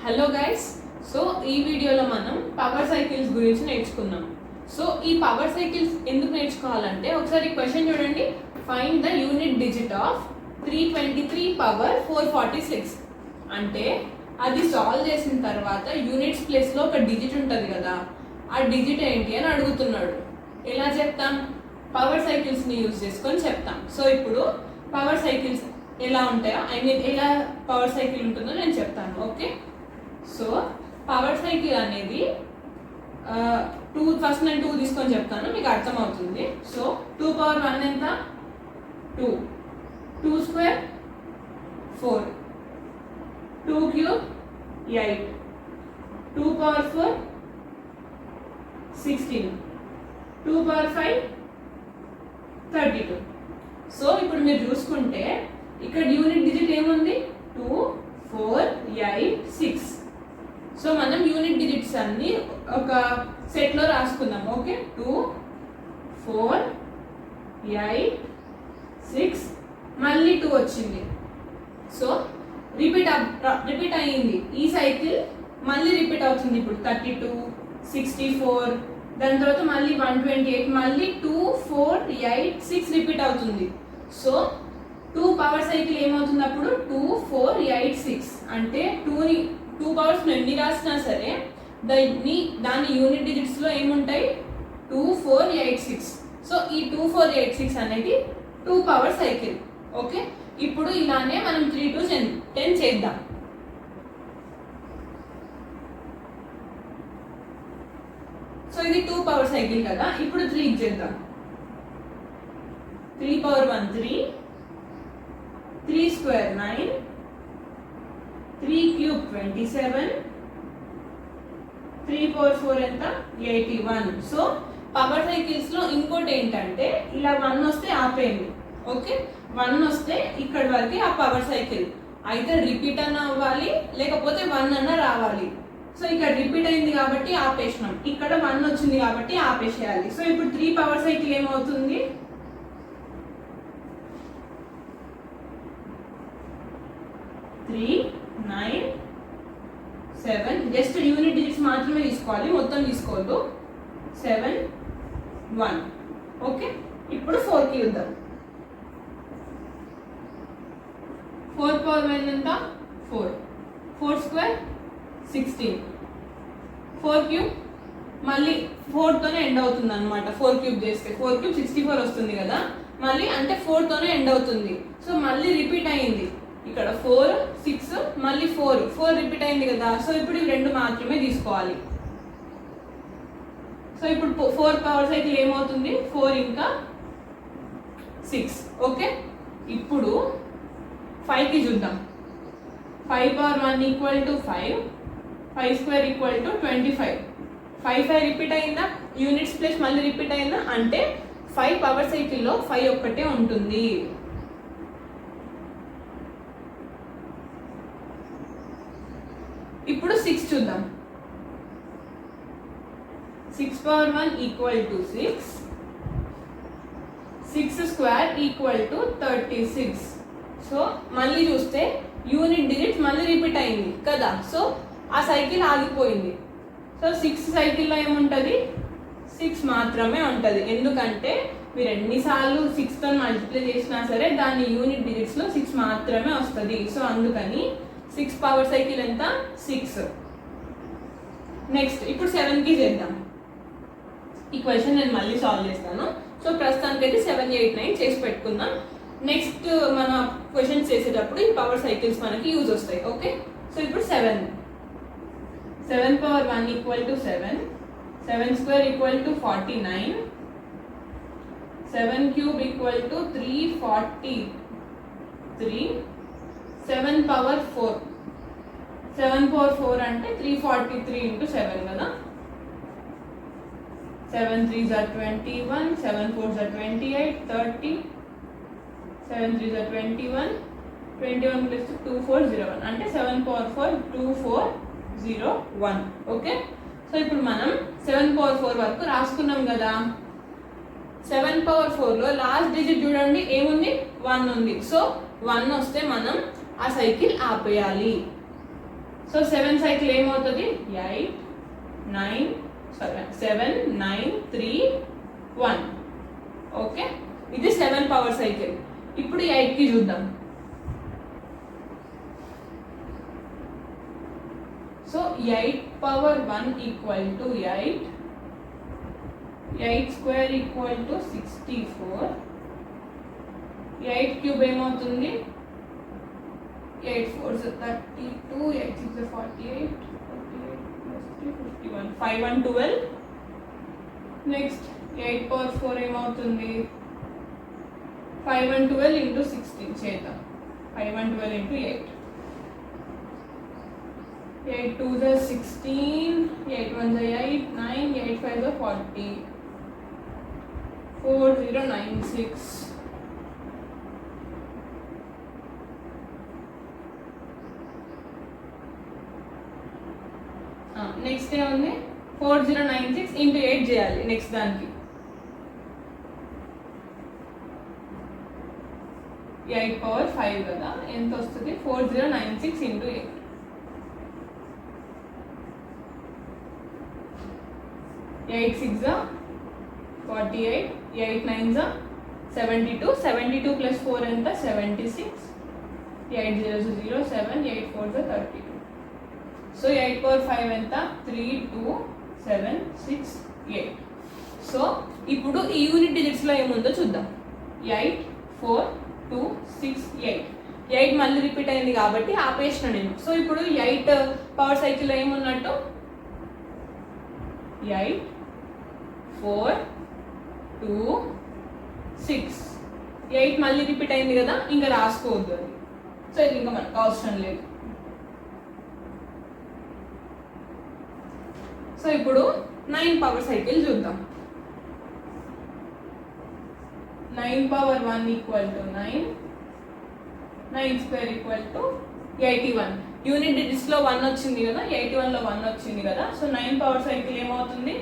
Hello guys, so ఈ వీడియోలో మనం పవర్ సైకిల్స్ గురించి నేర్చుకుందాం. సో ఈ పవర్ సైకిల్స్ ఎందుకు నేర్చుకోవాలంటే ఒకసారి క్వశ్చన్ చూడండి. Find the unit digit of 323 power 446 అంటే అది సాల్వ్ చేసిన తర్వాత యూనిట్స్ ప్లేస్లో ఒక డిజిట్ ఉంటుంది కదా, ఆ డిజిట్ ఏంటి అని అడుగుతున్నాడు. ఎలా చెప్తాం? పవర్ సైకిల్స్ని యూజ్ చేసుకొని చెప్తాం. సో ఇప్పుడు పవర్ సైకిల్స్ ఎలా ఉంటాయో ఎలా పవర్ సైకిల్ ఉంటుందో నేను చెప్తాను. ఓకే, సో పవర్ సైకిల్ అనేది ఫస్ట్ నేను 2 తీసుకొని చెప్తాను, మీకు అర్థమవుతుంది. సో 2 పవర్ 1 ఎంత? 2. 2 square 4. 2 cube 8. 2 power 4 16. 2 power 5 32. So ఇప్పుడు మీరు చూసుకుంటే ఇక్కడ యూనిట్ డిజిట్ ఏముంది? 2, 4, 8, 6. సో మనం యూనిట్ డిజిట్స్ అన్ని ఒక సెట్లో రాసుకుందాం. ఓకే, 2, 4, 8, 6 మళ్ళీ 2 వచ్చింది. సో రిపీట్ అయ్యింది. ఈ సైకిల్ మళ్ళీ రిపీట్ అవుతుంది. ఇప్పుడు 32, 64, దాని తర్వాత మళ్ళీ 128, మళ్ళీ 2, 4, 8, 6 రిపీట్ అవుతుంది. సో 2 పవర్ సైకిల్ ఏమవుతుంది అప్పుడు? 2, 4, 8, 6 అంటే 2 పవర్స్ ఎన్ని రాసినా సరే దాని యూనిట్ డిజిట్స్లో ఏముంటాయి? 2, 4, 8, 6. సో ఈ 2, 4, 8, 6 అనేది 2 పవర్ సైకిల్. ఓకే, ఇప్పుడు ఇలానే మనం 3 to 10 చేద్దాం. సో ఇది 2 పవర్ సైకిల్ కదా, ఇప్పుడు 3 చేద్దాం. 3 పవర్ 1 3, 3 స్క్వేర్ 9, 3 క్యూబ్ 27, 3 పవర్ 4 ఎంత? 81. సో పవర్ సైకిల్స్ లో ఇంకోటి ఏంటంటే ఇలా 1 వస్తే ఆపేయండి. ఓకే, 1 వస్తే ఇక్కడ వరకు ఆ పవర్ సైకిల్ అయితే రిపీట్ అన్న అవ్వాలి, లేకపోతే 1 అన్న రావాలి. సో ఇక్కడ రిపీట్ అయింది కాబట్టి ఆపేసినాం, ఇక్కడ 1 వచ్చింది కాబట్టి ఆపేసేయాలి. సో ఇప్పుడు 3 పవర్ సైకిల్ ఏమవుతుంది? 3, 9, 7. జస్ట్ యూనిట్ డిజిట్స్ మాత్రమే తీసుకోవాలి, మొత్తం తీసుకోవద్దు. 7, 1. ఓకే, ఇప్పుడు 4కి చూద్దాం. 4 పవర్ 1 ఎంత? 4. 4 స్క్వేర్ 16. 4 క్యూబ్ మళ్ళీ 4తోనే ఎండ్ అవుతుంది అనమాట. 4 క్యూబ్ చేస్తే 4 క్యూబ్ 64 వస్తుంది కదా, మళ్ళీ అంటే 4తోనే ఎండ్ అవుతుంది. సో మళ్ళీ రిపీట్ అయింది. ఇక్కడ 4, 6 మళ్ళీ 4 రిపీట్ అయింది కదా. సో ఇప్పుడు ఇవి 2 మాత్రమే తీసుకోవాలి. సో ఇప్పుడు 4 పవర్ సైకిల్ ఏమవుతుంది? 4 ఇంకా 6. ఓకే, ఇప్పుడు 5కి చూద్దాం. 5 power 1 equal to 5, 5 square equal to 25. 5 repeat అయిందా? యూనిట్స్ ప్లస్ మళ్ళీ రిపీట్ అయిందా? అంటే 5 పవర్ సైకిల్లో 5 ఒక్కటే ఉంటుంది. ఇప్పుడు 6 చూద్దాం. 6 power 1 equal to 6, 6 square equal to 36. So మళ్ళీ చూస్తే యూనిట్ డిజిట్ మళ్ళీ రిపీట్ అయింది కదా, సో ఆ సైకిల్ ఆగిపోయింది. సో 6 సైకిల్లో ఏముంటుంది? 6 మాత్రమే ఉంటుంది. ఎందుకంటే మీరు ఎన్నిసార్లు 6తో మల్టిప్లై చేసినా సరే దాని యూనిట్ డిజిట్స్లో 6 మాత్రమే వస్తుంది. సో అందుకని 6 పవర్ సైకిల్ ఎంత? 6. నెక్స్ట్ ఇప్పుడు 7కి చేద్దాం. ఈ క్వశ్చన్ నేను మళ్ళీ సాల్వ్ చేస్తాను. సో ప్రస్తుతానికి అయితే 7, 8, 9 చేసి పెట్టుకుందాం. నెక్స్ట్ మన క్వశ్చన్స్ చేసేటప్పుడు ఈ పవర్ సైకిల్స్ మనకి యూజ్ వస్తాయి. ఓకే, సో ఇప్పుడు 7 power 1 equal to 7, 7 square equal to 49, 7 cube equal to 343, 7 power 4. 7 power 4 అంటే 343 ఇంటూ 7 కదా. 7 3s are 21, 7 4s are 28, 30, 7 3s are 21, 21 plus 2 4 0 1 అంటే 7 పవర్ 4 2401. ఓకే, సో ఇప్పుడు మనం 7 పవర్ 4 వరకు రాసుకున్నాం కదా. 7 పవర్ 4లో లాస్ట్ డిజిట్ చూడండి ఏముంది? 1 ఉంది. సో 1 వస్తే మనం ఆ సైకిల్ ఆపేయాలి. సో 7 సైకిల్ ఏమవుతుంది 8 9 7 9 3 1. ఓకే, ఇది 7 పవర్ సైకిల్. ఇప్పుడు 8కి చూద్దాం. So 8 power 1 equal to 8. 8 square equal to 64. 8 cube ఏమవుతుంది 8 4 32, 8 6 48, 48 plus 3 51, 5 1 12. నెక్స్ట్ 8 power 4 ఏమవుతుంది 5 1 12 into 16 చేద్దాం. 5 1 12 into 8. 8 2 is 16, 8 1 is 8, 9, 8 5 is 40, 4096. Next ఏముంది 4096 into 8 చేయాలి నెక్స్ట్ దానికి. 8 power 5 కదా, ఎంత వస్తుంది 4096 into 8. 8 6 48, 8 9 72, 72 plus 4 ఎంత 76, 8 0 0 7, 8 4 32. సో 8 power 5 ఎంత 3 2 7 6 8. సో ఇప్పుడు ఈ యూనిట్ డిజిట్స్ లో ఏముందో చూద్దాం. 8 4 2 6 8. 8 మళ్ళీ రిపీట్ అయింది కాబట్టి ఆపేసిన నేను. సో ఇప్పుడు 8 పవర్ సైకిల్ ఏమున్నట్టు 8 4 2 6. 8 మళ్ళీ రిపీట్ అయింది కదా, ఇంకా రాసుకోవద్దు అది. సో ఇది ఇంకా మనకు అవసరం లేదు. సో ఇప్పుడు 9 పవర్ సైకిల్ చూద్దాం. 9 power 1 equal to 9. 9 square equal to 81. Unit digits లో 1 వచ్చింది కదా, 81 లో 1 వచ్చింది కదా. సో 9 పవర్ సైకిల్ ఏమవుతుంది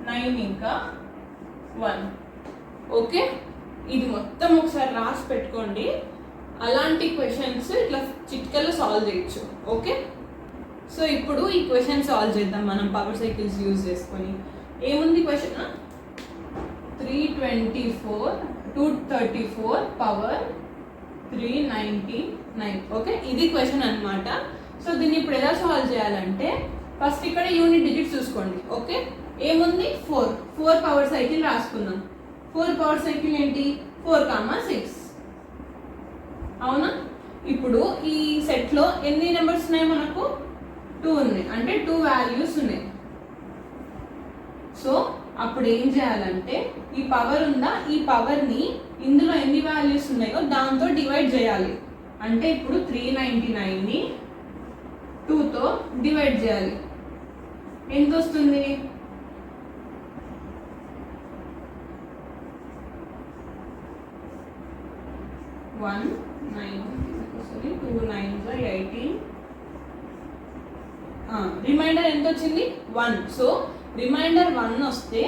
9 ఇంకా 1. ఓకే, ఇది మొత్తం ఒకసారి రాసి పెట్టుకోండి. అలాంటి క్వశ్చన్స్ ఇట్లా చిట్కల్లో సాల్వ్ చేయొచ్చు. ఓకే, సో ఇప్పుడు ఈ క్వశ్చన్ సాల్వ్ చేద్దాం మనం పవర్ సైకిల్స్ యూజ్ చేసుకొని. ఏముంది క్వశ్చన్ 324 234 పవర్ 399. ఓకే, ఇది క్వశ్చన్ అన్నమాట. సో దీన్ని ఇప్పుడు ఎలా సాల్వ్ చేయాలంటే ఫస్ట్ ఇక్కడ యూనిట్ డిజిట్స్ చూసుకోండి. ఓకే, ఏముంది 4 పవర్ సైకిల్ రాసుకుందాం. 4 పవర్ సైకిల్ ఏంటి 4, 6. అవునా, ఇప్పుడు ఈ సెట్ లో ఎన్ని నెంబర్స్ ఉన్నాయి మనకు 2 ఉన్నాయి, అంటే 2 వాల్యూస్ ఉన్నాయి. సో అప్పుడు ఏం చేయాలంటే ఈ పవర్ ఉందా, ఈ పవర్ ని ఇందులో ఎన్ని వాల్యూస్ ఉన్నాయో దాంతో డివైడ్ చేయాలి. అంటే ఇప్పుడు 399 ని 2తో డివైడ్ చేయాలి. ఎంత వస్తుంది 1 9 2 9 18. రిమైండర్ ఎంత వచ్చింది 1. సో రిమైండర్ 1 వస్తే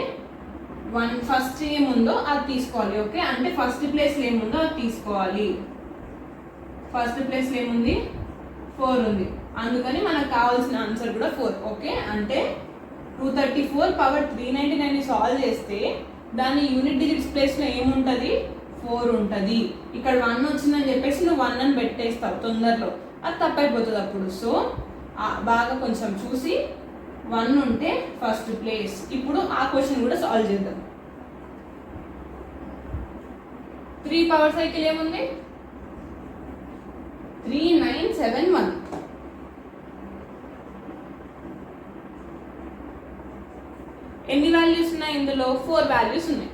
1 ఫస్ట్ ఏముందో అది తీసుకోవాలి. ఓకే, అంటే ఫస్ట్ ప్లేస్ ఏముందో అది తీసుకోవాలి. ఫస్ట్ ప్లేస్ ఏముంది 4 ఉంది, అందుకని మనకు కావాల్సిన ఆన్సర్ కూడా 4. ఓకే, అంటే 234 పవర్ 399 ని సాల్వ్ చేస్తే దాని యూనిట్ డిజిట్స్ ప్లేస్ లో ఏముంటది 4 ఉంటుంది. ఇక్కడ 1 వచ్చిందని చెప్పేసి నువ్వు 1 అని పెట్టేస్తావు తొందరలో, అది తప్పైపోతుంది అప్పుడు. సో బాగా కొంచెం చూసి 1 ఉంటే ఫస్ట్ ప్లేస్. ఇప్పుడు ఆ క్వశ్చన్ కూడా సాల్వ్ చేద్దాం. 3 పవర్ సైకిల్ ఏముంది 3971. ఎన్ని వాల్యూస్ ఉన్నాయి ఇందులో 4 వాల్యూస్ ఉన్నాయి.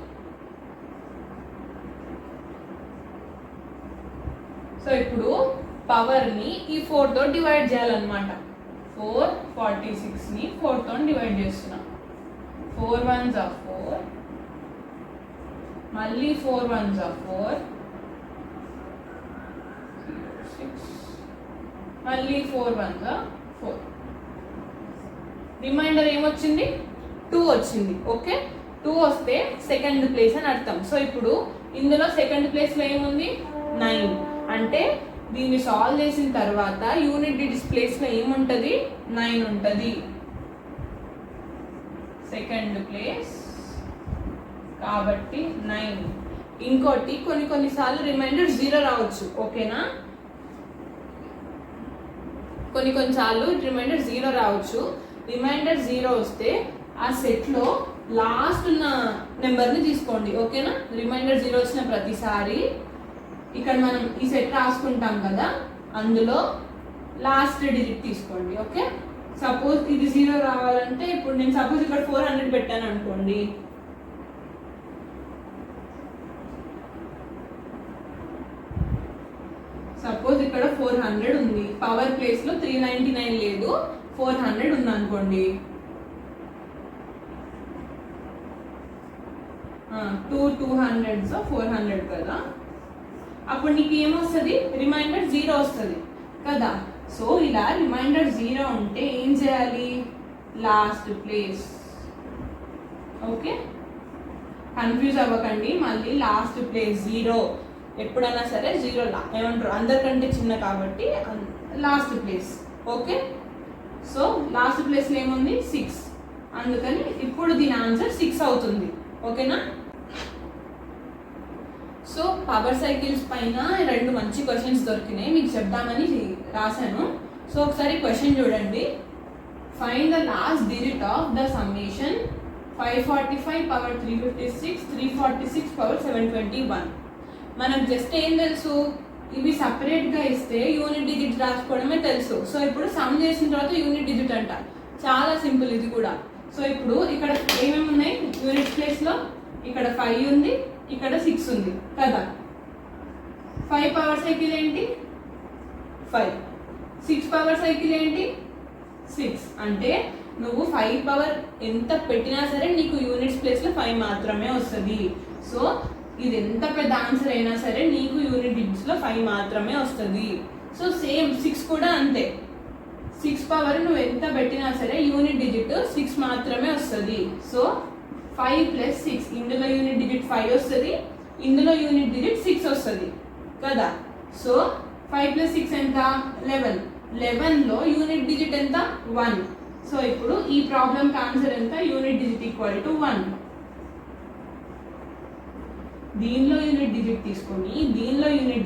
సో ఇప్పుడు పవర్ ని ఈ 4 తో డివైడ్ చేయాలన్నమాట. 446 ని 4 తో డివైడ్ చేస్తున్నాం. 4 1s are 4, మళ్ళీ 4 1s are 4, 6, మళ్ళీ 4 1s are 4. రిమైండర్ ఏమొచ్చింది 2 వచ్చింది. ఓకే, 2 వస్తే సెకండ్ ప్లేస్ అని అర్థం. సో ఇప్పుడు ఇందులో సెకండ్ ప్లేస్ లో ఏముంది 9, అంటే దీన్ని సాల్వ్ చేసిన తర్వాత యూనిట్ డిజిట్స్ ప్లేస్లో ఏముంటుంది 9 ఉంటుంది సెకండ్ ప్లేస్ కాబట్టి 9. ఇంకోటి కొన్నిసార్లు రిమైండర్ 0 రావచ్చు ఓకేనా కొన్నిసార్లు రిమైండర్ 0 రావచ్చు రిమైండర్ 0 వస్తే ఆ సెట్లో లాస్ట్ ఉన్న నెంబర్ని తీసుకోండి ఓకేనా రిమైండర్ 0 వచ్చిన ప్రతిసారి ఇక్కడ మనం ఈ సెట్ రాసుకుంటాం కదా అందులో లాస్ట్ డిజిట్ తీసుకోండి ఓకే సపోజ్ ఇది 0 రావాలంటే ఇప్పుడు నేను సపోజ్ ఇక్కడ 400 పెట్టాను అనుకోండి సపోజ్ ఇక్కడ 400 ఉంది పవర్ ప్లేస్ లో 399 లేదు 400 ఉంది అనుకోండి 200 400 కదా అప్పుడు నీకు ఏమొస్తుంది రిమైండర్ 0 వస్తుంది కదా సో ఇలా రిమైండర్ 0 ఉంటే ఏం చేయాలి లాస్ట్ ప్లేస్ ఓకే కన్ఫ్యూజ్ అవ్వకండి మళ్ళీ లాస్ట్ ప్లేస్ 0 ఎప్పుడైనా సరే 0 ఏమంటారు అందరికంటే చిన్న కాబట్టి last place okay so last ప్లేస్లో ఏముంది 6 అందుకని ఇప్పుడు దీని ఆన్సర్ 6 అవుతుంది ఓకేనా సో పవర్ సైకిల్స్ పైన 2 మంచి క్వశ్చన్స్ దొరికినాయి మీకు చెప్దామని రాశాను సో ఒకసారి క్వశ్చన్ చూడండి find the last digit of the summation 545 power 356 346 power 721 మనం జస్ట్ ఏం తెలుసు ఇవి సపరేట్గా ఇస్తే యూనిట్ డిజిట్ రాసుకోవడమే తెలుసు సో ఇప్పుడు సమ్ చేసిన తర్వాత యూనిట్ డిజిట్ అంట చాలా సింపుల్ ఇది కూడా సో ఇప్పుడు ఇక్కడ ఏమేమి ఉన్నాయి యూనిట్ ప్లేస్లో ఇక్కడ 5 ఉంది ఇక్కడ 6 ఉంది కదా 5 పవర్ సైకిల్ ఏంటి 5 6 పవర్ సైకిల్ ఏంటి 6 అంటే నువ్వు 5 పవర్ ఎంత పెట్టినా సరే నీకు యూనిట్స్ ప్లేస్లో 5 మాత్రమే వస్తుంది సో ఇది ఎంత పెద్ద ఆన్సర్ అయినా సరే నీకు యూనిట్ డిజిట్స్లో 5 మాత్రమే వస్తుంది సో సేమ్ 6 కూడా అంతే 6 పవర్ నువ్వు ఎంత పెట్టినా సరే యూనిట్ డిజిట్ 6 మాత్రమే వస్తుంది సో 5 + 6 ఇందులో యూనిట్ డిజిట్ 5 వస్తుంది ఇందులో యూనిట్ డిజిట్ 6 వస్తుంది కదా సో 5 + 6 ఎంత 11లో యూనిట్ డిజిట్ ఎంత 1 సో ఇప్పుడు ఈ ప్రాబ్లంకి ఆన్సర్ ఎంత యూనిట్ డిజిట్ = 1 దీనిలో యూనిట్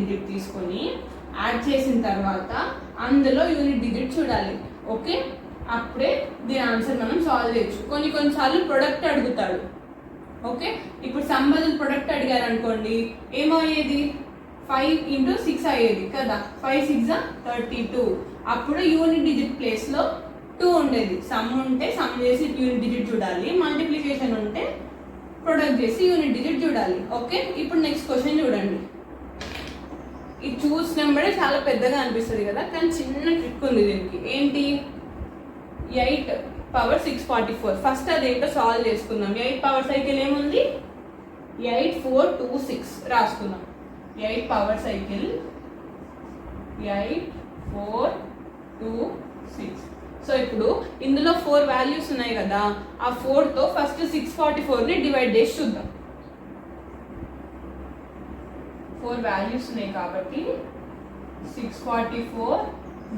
డిజిట్ తీసుకొని యాడ్ చేసిన తర్వాత అందులో యూనిట్ డిజిట్ చూడాలి ఓకే అప్పుడే దీని ఆన్సర్ మనం సాల్వ్ చేయొచ్చు కొన్నిసార్లు ప్రొడక్ట్ అడుగుతాడు ఓకే ఇప్పుడు సంబంధిత ప్రొడక్ట్ అడిగారు అనుకోండి ఏమో అయ్యేది 5 × 6 అయ్యేది కదా 5 6 32 అప్పుడు యూనిట్ డిజిట్ ప్లేస్లో 2 ఉండేది సమ్ ఉంటే సమ్ చేసి యూనిట్ డిజిట్ చూడాలి మల్టిప్లికేషన్ ఉంటే ప్రొడక్ట్ చేసి యూనిట్ డిజిట్ చూడాలి ఓకే ఇప్పుడు నెక్స్ట్ క్వశ్చన్ చూడండి ఇది చూసినప్పుడే చాలా పెద్దగా అనిపిస్తుంది కదా కానీ చిన్న ట్రిక్ ఉంది దీనికి ఏంటి 8 పవర్ 644 ఫస్ట్ అదేంటో సాల్వ్ చేసుకుందాం 8 పవర్ సైకిల్ ఏముంది 8426 రాసుకుందాం 8 పవర్ సైకిల్ 8426 సో ఇప్పుడు ఇందులో 4 వాల్యూస్ ఉన్నాయి కదా ఆ 4తో ఫస్ట్ 644ని డివైడ్ చేసి చూద్దాం 4 వాల్యూస్ ఉన్నాయి కాబట్టి 644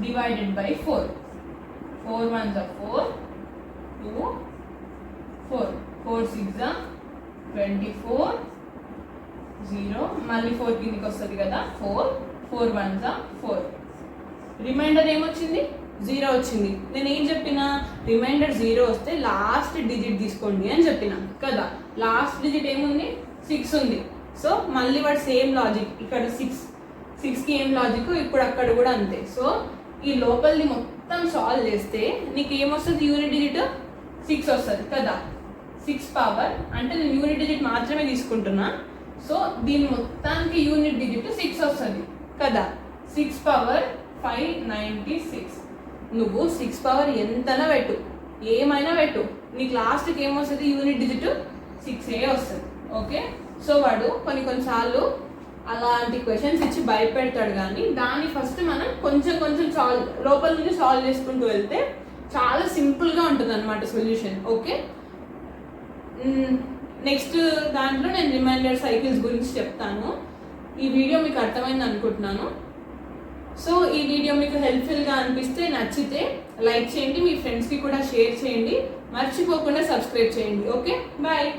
డివైడెడ్ బై 4 4 1s 4 2 4 4 6 24 0 మళ్ళీ 4 కిందికి వస్తుంది కదా 4 4 1s 4 రిమైండర్ ఏమొచ్చింది 0 వచ్చింది నేను ఏం చెప్పిన రిమైండర్ 0 వస్తే లాస్ట్ డిజిట్ తీసుకోండి అని చెప్పిన కదా లాస్ట్ డిజిట్ ఏముంది 6 ఉంది సో మళ్ళీ వాడు సేమ్ లాజిక్ ఇక్కడ 6కి ఏం లాజిక్ ఇప్పుడు అక్కడ కూడా అంతే సో ఈ లోపలిని మొత్తం సాల్వ్ చేస్తే నీకు ఏమొస్తుంది యూనిట్ డిజిట్ 6 వస్తుంది కదా 6 పవర్ అంటే నేను యూనిట్ డిజిట్ మాత్రమే తీసుకుంటున్నా సో దీని మొత్తానికి యూనిట్ డిజిట్ 6 వస్తుంది కదా 6 పవర్ 596 నువ్వు 6 పవర్ ఎంతైనా పెట్టు ఏమైనా పెట్టు నీకు లాస్ట్కి ఏమొస్తుంది యూనిట్ డిజిట్ 6 వస్తుంది ఓకే సో వాడు కొన్నిసార్లు అలాంటి క్వశ్చన్స్ ఇచ్చి భయపెడతాడు కానీ దాన్ని ఫస్ట్ మనం కొంచెం సాల్వ్ లోపల నుంచి సాల్వ్ చేసుకుంటూ వెళ్తే చాలా సింపుల్గా ఉంటుంది అనమాట సొల్యూషన్ ఓకే నెక్స్ట్ దాంట్లో నేను రిమైండర్ సైకిల్స్ గురించి చెప్తాను ఈ వీడియో మీకు అర్థమైంది అనుకుంటున్నాను సో ఈ వీడియో మీకు హెల్ప్ఫుల్గా అనిపిస్తే నచ్చితే లైక్ చేయండి, మీ ఫ్రెండ్స్కి కూడా షేర్ చేయండి, మర్చిపోకుండా సబ్స్క్రైబ్ చేయండి. Okay, bye.